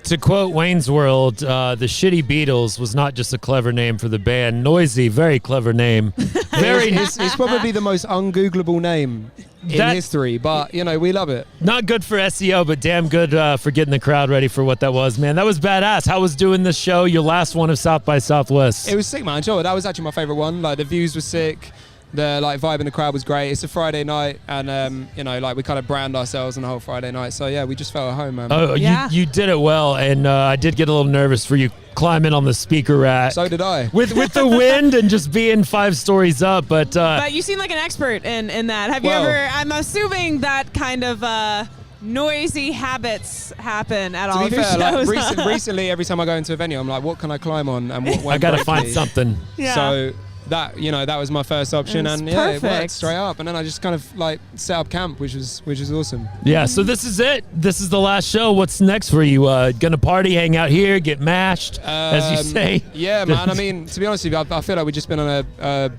To quote Wayne's World, the Shitty Beatles was not just a clever name for the band. Noisy, very clever name. It's probably the most ungoogleable name in history, but, we love it. Not good for SEO, but damn good for getting the crowd ready for what that was, man. That was badass. How was doing this show, your last one of South by Southwest? It was sick, man. Sure, that was actually my favorite one. Like, the views were sick. The vibe in the crowd was great. It's a Friday night, and we kind of brand ourselves on the whole Friday night. So yeah, we just felt at home, man. Oh, yeah. You did it well, and I did get a little nervous for you climbing on the speaker rack. So did I. With the wind and just being 5 stories up, but you seem like an expert in that. Have you ever? I'm assuming that kind of. Noisy habits happen at all your shows. Like recently, every time I go into a venue, I'm like, what can I climb on? And what I gotta find something. Yeah. So that that was my first option, and perfect. It worked straight up. And then I just kind of like set up camp, which is awesome. Yeah. So this is it. This is the last show. What's next for you? Gonna party, hang out here, get mashed, as you say. Yeah, man. I mean, to be honest with you, I feel like we've just been on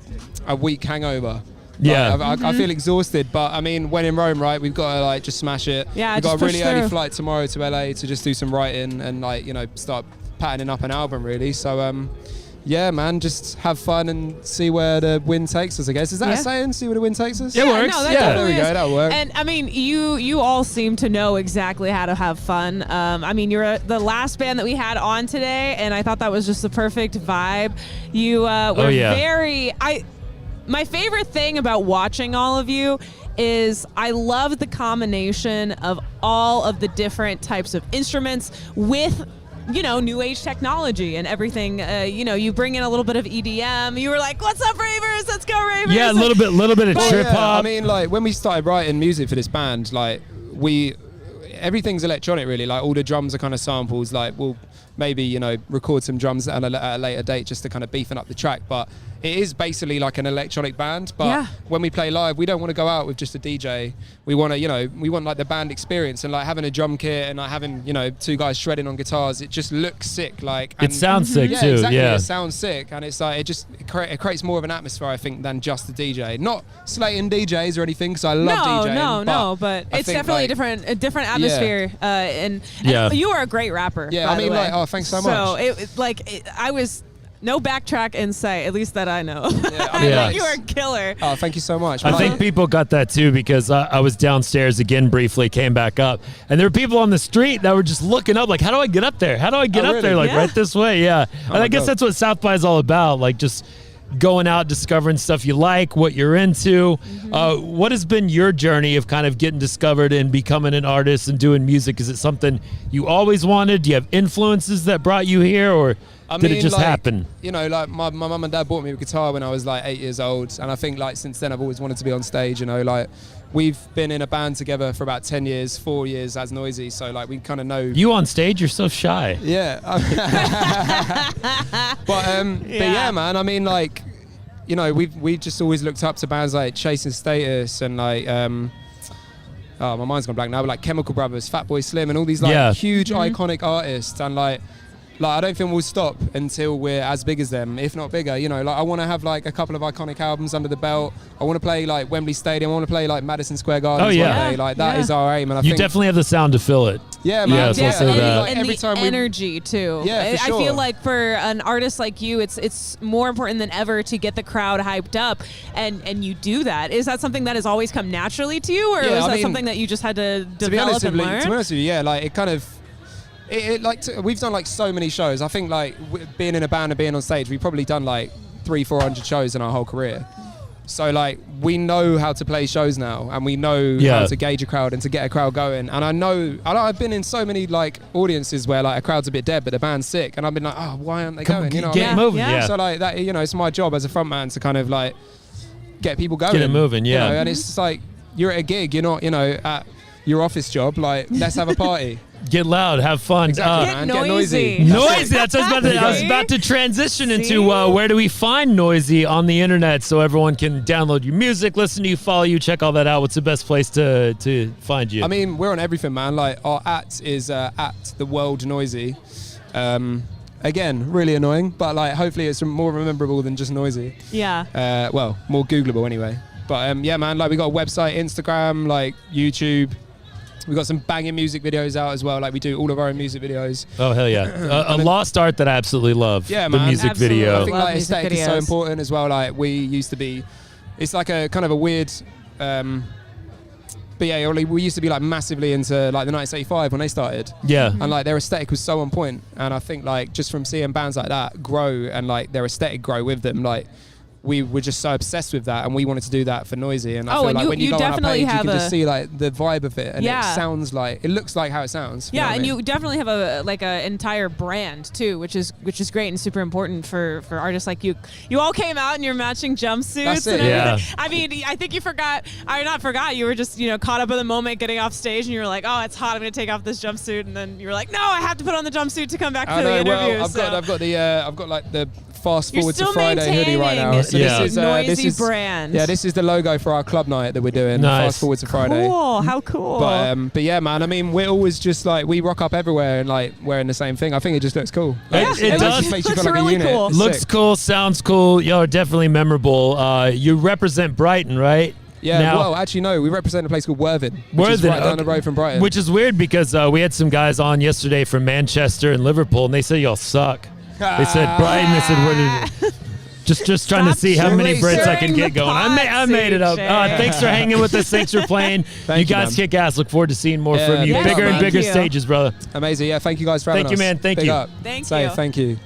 a week hangover. Yeah, I feel exhausted, but I mean, when in Rome, right, we've got to just smash it. Yeah, we've got a really early flight tomorrow to LA to just do some writing and start patterning up an album, really. So yeah, man, just have fun and see where the wind takes us, I guess. Is that a saying? See where the wind takes us? It works. No, there we go. That'll work. And I mean, you all seem to know exactly how to have fun. I mean, you're the last band that we had on today, and I thought that was just the perfect vibe. You were very. My favorite thing about watching all of you is I love the combination of all of the different types of instruments with new age technology and everything. You bring in a little bit of EDM. You were like, "What's up, ravers? Let's go, ravers!" Yeah, a little bit of trip hop. I mean, like when we started writing music for this band, like everything's electronic, really. Like all the drums are kind of samples. Like we'll maybe record some drums at a later date just to kind of beefing up the track, but it is basically like an electronic band. But when we play live, we don't want to go out with just a DJ. We want to, we want like the band experience, and like having a drum kit and like having 2 guys shredding on guitars. It just looks sick. Like it sounds sick too. Exactly. Yeah, it sounds sick, and it's like it creates more of an atmosphere, I think, than just the DJ. Not slating DJs or anything, because I love DJing. But it's definitely a different atmosphere. And you are a great rapper. Yeah, by the way. oh, thanks so much. So I was. No backtrack in sight, at least that I know. Yeah, you are a killer. Oh, thank you so much. I think people got that too, because I was downstairs again briefly, came back up, and there were people on the street that were just looking up like, how do I get up there? How do I get up there? Like right this way, yeah. And I guess that's what South by is all about, like just going out, discovering stuff you like, what you're into. What has been your journey of kind of getting discovered and becoming an artist and doing music? Is it something you always wanted? Do you have influences that brought you here, or did it just happen? Like my mum and dad bought me a guitar when I was like 8 years old, and I think like since then I've always wanted to be on stage. Like we've been in a band together for about 10 years, 4 years as Noisy, so like we kind of know. You on stage, you're so shy. Yeah. But yeah, man. I mean, like, we've just always looked up to bands like Chasing Status and like my mind's gone blank now, but like Chemical Brothers, Fatboy Slim, and all these like huge iconic artists, and like I don't think we'll stop until we're as big as them, if not bigger. Like I want to have like a couple of iconic albums under the belt. I want to play like Wembley Stadium. I want to play like Madison Square Garden. Like that is our aim. And I think definitely have the sound to fill it. Yeah, man. Yes, I'll say that. Like, and every the time energy too. Yeah, for sure. I feel like for an artist like you, it's more important than ever to get the crowd hyped up, and you do that. Is that something that has always come naturally to you, or is that something that you just had to develop and learn? To be honest with you, yeah, like it kind of. We've done like so many shows. I think like being in a band and being on stage, we've probably done like 300-400 shows in our whole career. So like we know how to play shows now, and we know how to gauge a crowd and to get a crowd going. And I've been in so many like audiences where like a crowd's a bit dead but the band's sick, and I've been like, oh, why aren't they going? Get moving. Yeah. So like that, it's my job as a frontman to kind of like get people going. Get it moving. Yeah. And it's just like you're at a gig, you're not at your office job. Like let's have a party. Get loud, have fun. Exactly, man. Get noisy. Noisy. That's what I was about to transition into. Where do we find Noisy on the internet so everyone can download your music, listen to you, follow you, check all that out? What's the best place to find you? I mean, we're on everything, man. Like our @ is at the World Noisy. Again, really annoying, but like hopefully it's more rememberable than just Noisy. Yeah. Well, more Googleable anyway. But yeah, man. Like we got a website, Instagram, like YouTube. We've got some banging music videos out as well. Like we do all of our own music videos. Oh hell yeah! A lost art that I absolutely love. Yeah, the man. music Absolutely. video. I think Love like music aesthetic is so videos. important as well. Like we used to be, it's like a kind of a weird. But yeah, we used to be like massively into like the 1985 when they started. Yeah. And like their aesthetic was so on point. And I think like just from seeing bands like that grow and like their aesthetic grow with them, like we were just so obsessed with that, and we wanted to do that for Noisy. And I feel and like when you go on our definitely page, you have can just see like the vibe of it, and Yeah. it sounds like it looks like how it sounds. Yeah, know what I and mean? you definitely have a entire brand too, which is great and super important for artists like you. You all came out in your matching jumpsuits. That's it. And Yeah. everything. I mean, I think you forgot. I not forgot. You were just caught up in the moment, getting off stage, and you were like, "Oh, it's hot. I'm going to take off this jumpsuit." And then you were like, "No, I have to put on the jumpsuit to come back to the interview." Well, I've got like the Fast You're Forward to still Friday hoodie right now. maintaining Yeah. This is Noisy brand. Yeah, this is the logo for our club night that we're doing. Nice. Fast Forward to Friday. Cool. How cool. But yeah, man. I mean, we're always just like we rock up everywhere and like wearing the same thing. I think it just looks cool. Yeah, Like, it just does. makes you Looks feel like really a unit. cool. It's Looks sick. cool, sounds cool. Y'all are definitely memorable. You represent Brighton, right? Yeah. Now- well, actually, no. We represent a place called Worthing, which is Worthing, right down the okay. road from Brighton. Which is weird because we had some guys on yesterday from Manchester and Liverpool, and they said y'all suck. They said Brighton. They said we're just trying to Stop see how many Brits I can stirring get the going. I pot, made it up. CJ. Thanks for hanging with us. Thanks for playing. Thank you, guys man. kick ass. Look forward to seeing more Yeah, from you. thanks, Bigger and man. bigger Thank you. stages, brother. Amazing. Yeah. Thank you guys for having Thank you, us. man. Thank Big you. Up. Thank Say you. thank you.